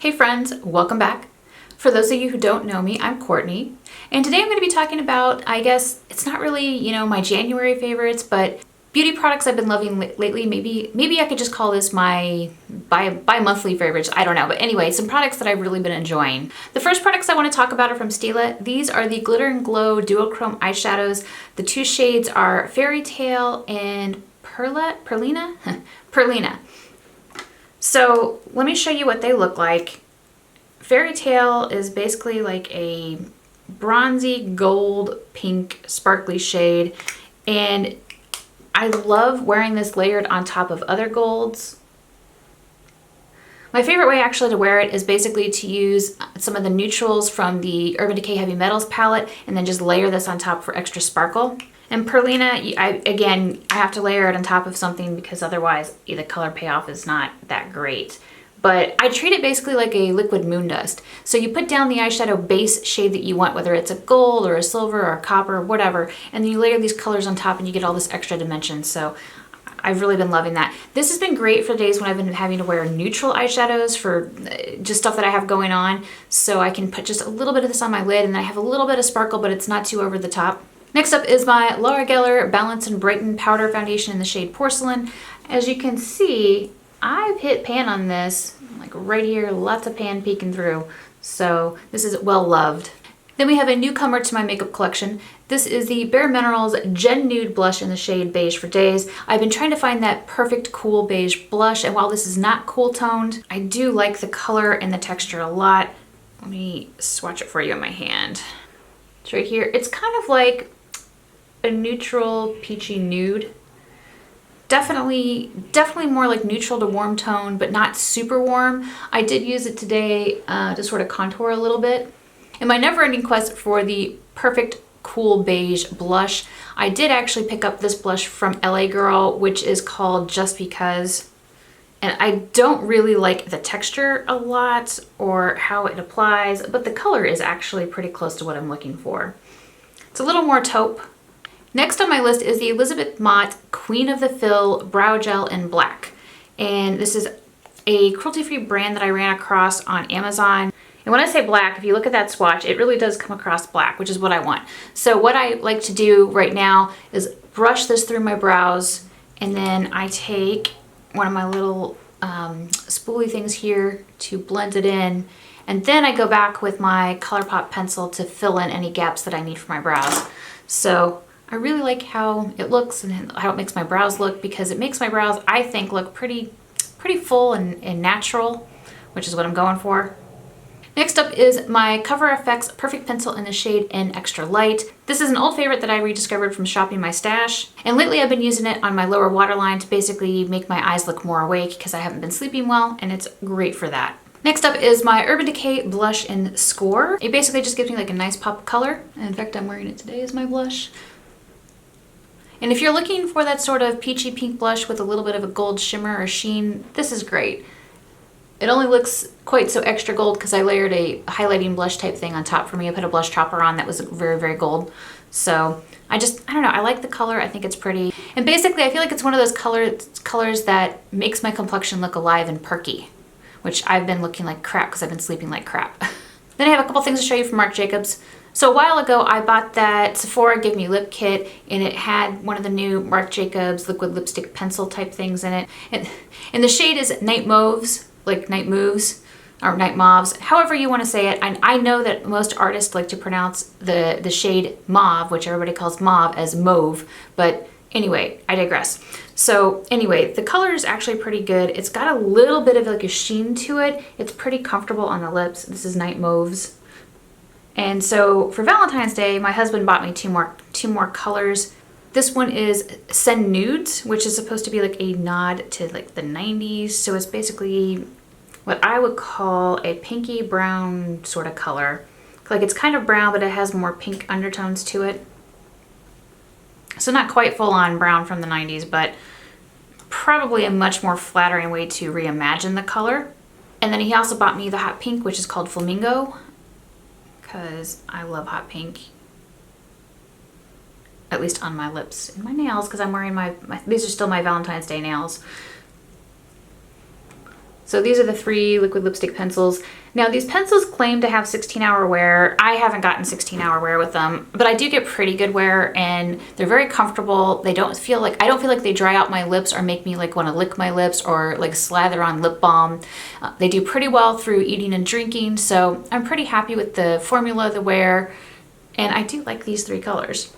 Hey friends, welcome back. For those of you who don't know me, I'm Courtney, and today I'm going to be talking about, I guess, it's not really, my January favorites, but beauty products I've been loving lately. Maybe I could just call this my bi-monthly favorites, I don't know. But anyway, some products that I've really been enjoying. The first products I want to talk about are from Stila. These are the Glitter and Glow Duochrome eyeshadows. The two shades are Fairy Tale and Perlina? Perlina. So let me show you what they look like. Fairy Tale is basically like a bronzy gold pink sparkly shade, and I love wearing this layered on top of other golds. My favorite way actually to wear it is basically to use some of the neutrals from the Urban Decay Heavy Metals palette and then just layer this on top for extra sparkle. And Perlina, I have to layer it on top of something because otherwise the color payoff is not that great. But I treat it basically like a liquid moon dust. So you put down the eyeshadow base shade that you want, whether it's a gold or a silver or a copper or whatever, and then you layer these colors on top and you get all this extra dimension. So I've really been loving that. This has been great for days when I've been having to wear neutral eyeshadows for just stuff that I have going on. So I can put just a little bit of this on my lid and I have a little bit of sparkle, but it's not too over the top. Next up is my Laura Geller Balance and Brighten Powder Foundation in the shade Porcelain. As you can see, I've hit pan on this, like right here, lots of pan peeking through. So this is well loved. Then we have a newcomer to my makeup collection. This is the Bare Minerals Gen Nude Blush in the shade Beige for days. I've been trying to find that perfect cool beige blush, and while this is not cool toned, I do like the color and the texture a lot. Let me swatch it for you on my hand. It's right here. It's kind of like a neutral peachy nude. Definitely more like neutral to warm tone, but not super warm. I did use it today to sort of contour a little bit. In my never-ending quest for the perfect cool beige blush, I did actually pick up this blush from LA Girl, which is called Just Because. And I don't really like the texture a lot or how it applies, but the color is actually pretty close to what I'm looking for. It's a little more taupe. Next on my list is the Elizabeth Mott Queen of the Fill Brow Gel in Black. And this is a cruelty-free brand that I ran across on Amazon. And when I say black, if you look at that swatch, it really does come across black, which is what I want. So what I like to do right now is brush this through my brows, and then I take one of my little spoolie things here to blend it in. And then I go back with my ColourPop pencil to fill in any gaps that I need for my brows. So I really like how it looks and how it makes my brows look, because it makes my brows, I think, look pretty full and natural, which is what I'm going for. Next up is my Cover FX Perfect Pencil in the shade in Extra Light. This is an old favorite that I rediscovered from shopping my stash. And lately I've been using it on my lower waterline to basically make my eyes look more awake because I haven't been sleeping well, and it's great for that. Next up is my Urban Decay blush in Score. It basically just gives me like a nice pop of color. And in fact, I'm wearing it today as my blush. And if you're looking for that sort of peachy pink blush with a little bit of a gold shimmer or sheen, this is great. It only looks quite so extra gold because I layered a highlighting blush type thing on top for me. I put a blush topper on that was very, very gold. So I don't know, I like the color. I think it's pretty. And basically I feel like it's one of those colors that makes my complexion look alive and perky, which I've been looking like crap because I've been sleeping like crap. Then I have a couple things to show you from Marc Jacobs. So a while ago, I bought that Sephora Give Me Lip kit, and it had one of the new Marc Jacobs liquid lipstick pencil type things in it. And the shade is Night Mauves, like Night Moves, or Night Mauves, however you want to say it. I know that most artists like to pronounce the shade mauve, which everybody calls mauve, as mauve, but anyway, I digress. So anyway, the color is actually pretty good. It's got a little bit of like a sheen to it. It's pretty comfortable on the lips. This is Night Mauves. And so for Valentine's Day, my husband bought me two more colors. This one is Send Nudes, which is supposed to be like a nod to like the 90s. So it's basically what I would call a pinky brown sort of color. Like it's kind of brown, but it has more pink undertones to it. So not quite full on brown from the 90s, but probably a much more flattering way to reimagine the color. And then he also bought me the hot pink, which is called Flamingo, because I love hot pink, at least on my lips and my nails, because I'm wearing these are still my Valentine's Day nails. So these are the 3 liquid lipstick pencils. Now these pencils claim to have 16-hour wear. I haven't gotten 16-hour wear with them, but I do get pretty good wear and they're very comfortable. They don't feel like, I don't feel like they dry out my lips or make me like want to lick my lips or like slather on lip balm. They do pretty well through eating and drinking, so I'm pretty happy with the formula, the wear, and I do like these 3 colors.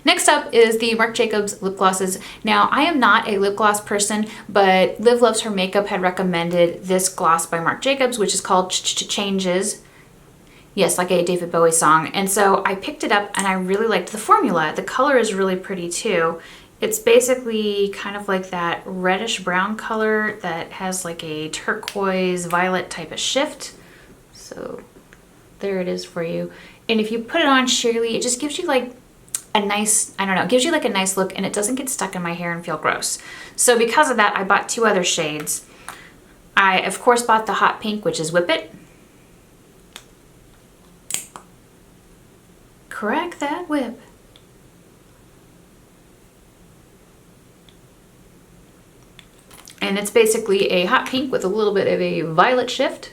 Next up is the Marc Jacobs lip glosses. Now, I am not a lip gloss person, but Liv Loves Her Makeup had recommended this gloss by Marc Jacobs, which is called Changes. Yes, like a David Bowie song. And so I picked it up and I really liked the formula. The color is really pretty too. It's basically kind of like that reddish brown color that has like a turquoise violet type of shift. So there it is for you. And if you put it on sheerly, it just gives you like a nice, I don't know, it gives you like a nice look and it doesn't get stuck in my hair and feel gross. So because of that, I bought 2 other shades. I, of course, bought the hot pink, which is Whip It. Crack that whip. And it's basically a hot pink with a little bit of a violet shift.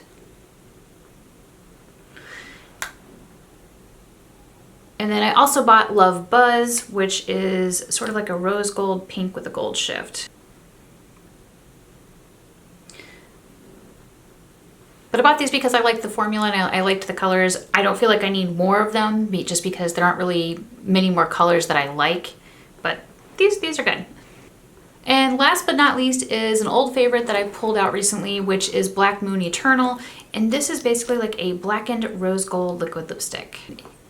And then I also bought Love Buzz, which is sort of like a rose gold pink with a gold shift. But I bought these because I liked the formula and I liked the colors. I don't feel like I need more of them just because there aren't really many more colors that I like, but these are good. And last but not least is an old favorite that I pulled out recently, which is Black Moon Eternal. And this is basically like a blackened rose gold liquid lipstick.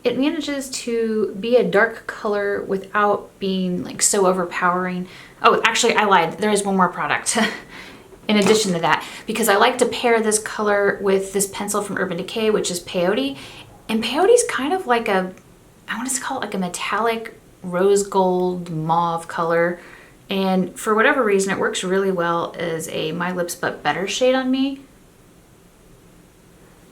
It manages to be a dark color without being like so overpowering. Oh, actually I lied. There is one more product in addition to that, because I like to pair this color with this pencil from Urban Decay, which is Peyote. And Peyote's kind of like a, I want to call it like a metallic rose gold mauve color. And for whatever reason, it works really well as a My Lips But Better shade on me.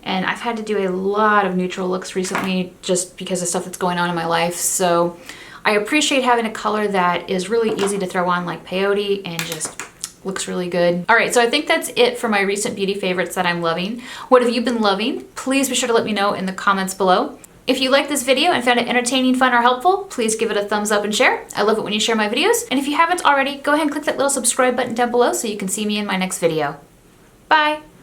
And I've had to do a lot of neutral looks recently just because of stuff that's going on in my life. So I appreciate having a color that is really easy to throw on like Peyote and just looks really good. All right, so I think that's it for my recent beauty favorites that I'm loving. What have you been loving? Please be sure to let me know in the comments below. If you liked this video and found it entertaining, fun, or helpful, please give it a thumbs up and share. I love it when you share my videos. And if you haven't already, go ahead and click that little subscribe button down below so you can see me in my next video. Bye.